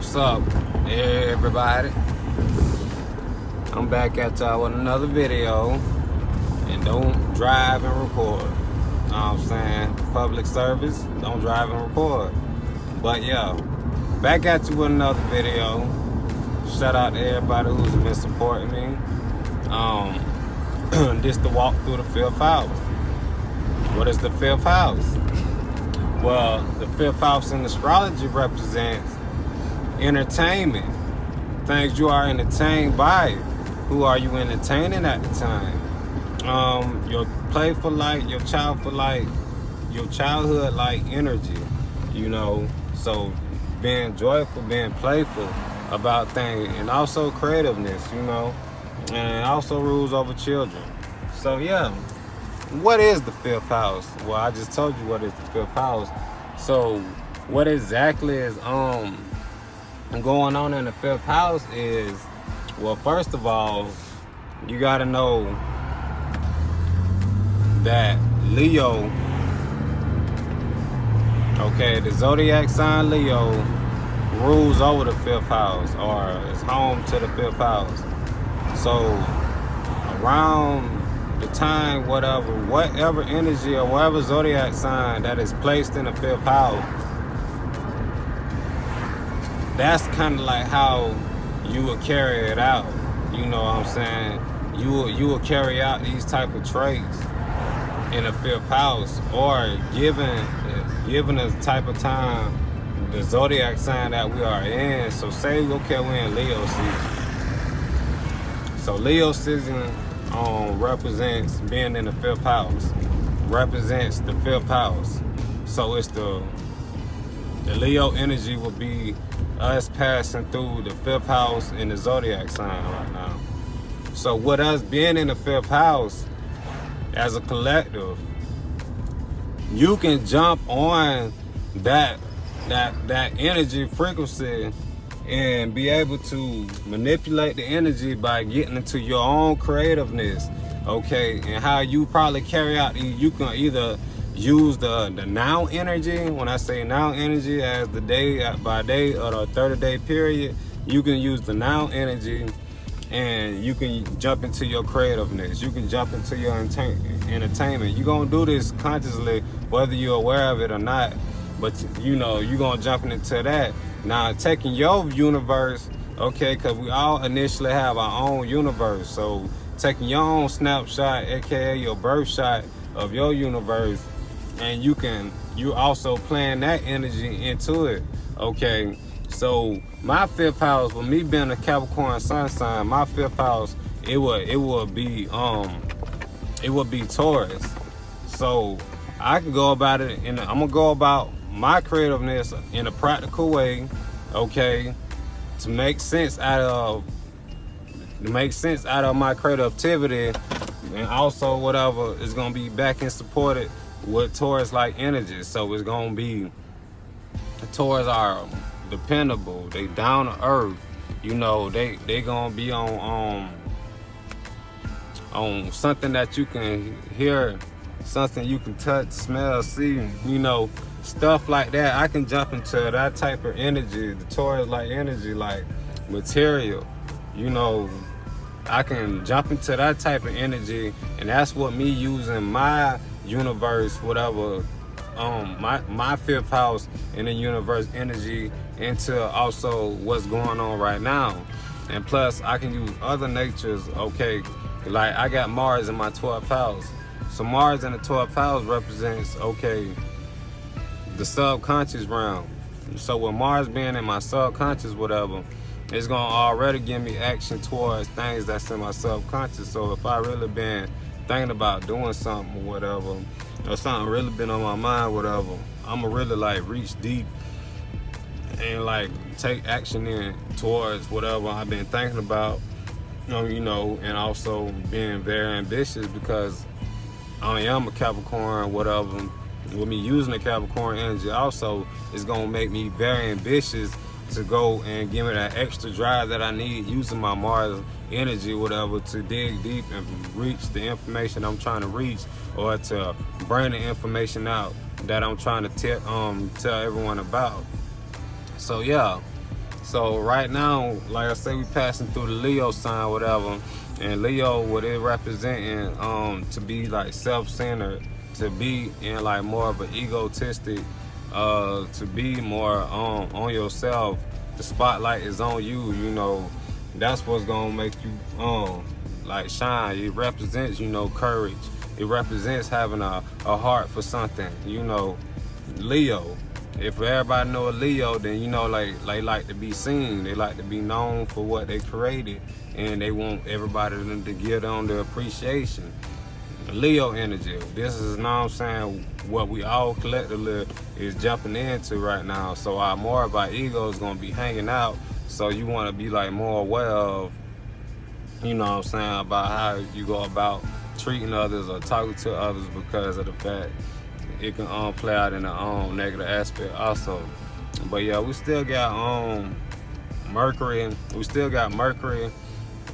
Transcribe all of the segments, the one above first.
What's up, everybody? I'm back at y'all with another video. And don't drive and record. You know what I'm saying? Public service, don't drive and record. But yeah, back at you with another video. Shout out to everybody who's been supporting me. This to walk through the fifth house. What is the fifth house? Well, the fifth house in astrology represents entertainment. Things you are entertained by. Who are you entertaining at the time? Your playful light, your childhood like energy, you know. So being joyful, being playful about things, and also creativeness, you know, and also rules over children. So yeah, what is the fifth house? Well, I just told you what is the fifth house. So what exactly is going on in the fifth house is, well, first of all, you gotta know that Leo, okay, the zodiac sign Leo rules over the fifth house, or is home to the fifth house. So around the time, whatever energy or whatever zodiac sign that is placed in the fifth house, that's kind of like how you would carry it out. You know what I'm saying? You will carry out these type of traits in the fifth house, or given the type of time, the zodiac sign that we are in. So say, okay, we're in Leo season. So Leo season represents being in the fifth house, represents the fifth house. So it's the Leo energy will be us passing through the fifth house in the zodiac sign right now. So with us being in the fifth house as a collective, you can jump on that energy frequency and be able to manipulate the energy by getting into your own creativeness, okay? And how you probably carry out, you can either use the now energy. When I say now energy, as the day by day or the 30-day period, you can use the now energy and you can jump into your creativeness. You can jump into your entertainment. You're gonna do this consciously, whether you're aware of it or not, but you know, you're gonna jump into that. Now, taking your universe, okay, because we all initially have our own universe. So taking your own snapshot, aka your birth shot of your universe, and you also plan that energy into it, okay? So my fifth house, with me being a Capricorn sun sign, my fifth house, it would be Taurus. So I can go about it I'm gonna go about my creativeness in a practical way, okay, to make sense out of my creativity, and also whatever is gonna be back and supported with Taurus like energy. So it's gonna be, Taurus are dependable, they down to earth, you know, they gonna be on something that you can hear, something you can touch, smell, see, you know, stuff like that. I can jump into that type of energy, the Taurus like energy, like material, you know. I can jump into that type of energy, and that's what me using my universe, whatever, my fifth house in the universe energy into also what's going on right now. And plus I can use other natures, okay, like I got Mars in my 12th house. So Mars in the 12th house represents, okay, the subconscious realm. So with Mars being in my subconscious, whatever, it's gonna already give me action towards things that's in my subconscious. So if I really been thinking about doing something or whatever, or something really been on my mind, whatever, I'ma really like reach deep and like take action in towards whatever I've been thinking about, you know, and also being very ambitious, because I am a Capricorn, whatever. With me using the Capricorn energy also, is gonna make me very ambitious to go and give me that extra drive that I need using my Mars energy, whatever, to dig deep and reach the information I'm trying to reach, or to bring the information out that I'm trying to tell everyone about. So yeah, So right now, like I say, we passing through the Leo sign, whatever. And Leo, what it representing, to be like self-centered, to be in like more of an egotistic, to be more on yourself. The spotlight is on you, you know. That's what's gonna make you like shine. It represents, you know, courage. It represents having a heart for something, you know. Leo. If everybody know a Leo, then you know, like they like to be seen. They like to be known for what they created, and they want everybody to give them the appreciation. Leo energy. This is, you know what I'm saying, what we all collectively is jumping into right now. So more of our ego is gonna be hanging out. So you want to be like more aware of, you know what I'm saying, about how you go about treating others or talking to others, because of the fact it can play out in a negative aspect also. But yeah, we still got Mercury. We still got Mercury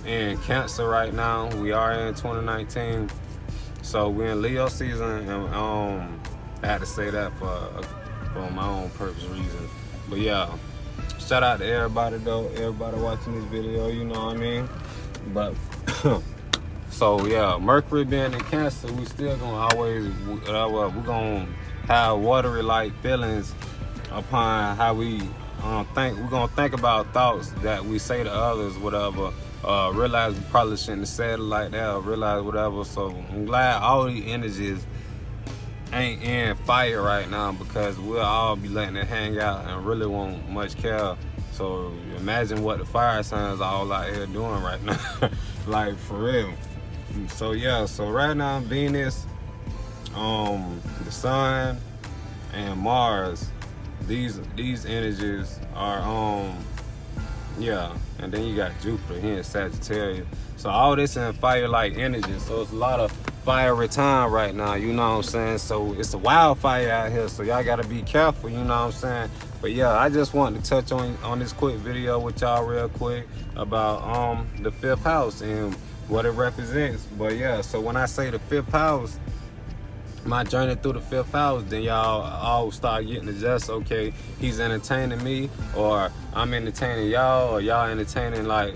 in Cancer right now. We are in 2019, so we're in Leo season, and I had to say that for my own purpose reason. But yeah, shout out to everybody though, everybody watching this video, you know what I mean. But so yeah, Mercury being in Cancer, we still gonna always we're gonna have watery like feelings upon how we think. We're gonna think about thoughts that we say to others, whatever. Realize we probably shouldn't have said it like that, or realize whatever. So I'm glad all these energies ain't in fire right now, because we'll all be letting it hang out and really won't much care. So imagine what the fire signs are all out here doing right now. Like for real. So yeah, so right now Venus, the Sun, and Mars, these energies are yeah, and then you got Jupiter here in Sagittarius. So all this in fire-like energy. So it's a lot of fiery time right now, you know what I'm saying? So it's a wildfire out here, so y'all gotta be careful, you know what I'm saying? But yeah, I just wanted to touch on this quick video with y'all real quick about the 5th house and what it represents. But yeah, so when I say the 5th house, my journey through the 5th house, then y'all all start getting the just, okay, he's entertaining me, or I'm entertaining y'all, or y'all entertaining, like,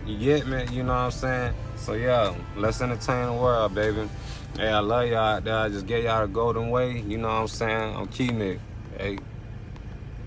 you get me, you know what I'm saying? So yeah, let's entertain the world, baby. Hey, I love y'all out there. I just get y'all the golden way, you know what I'm saying? I'm keeping it, hey.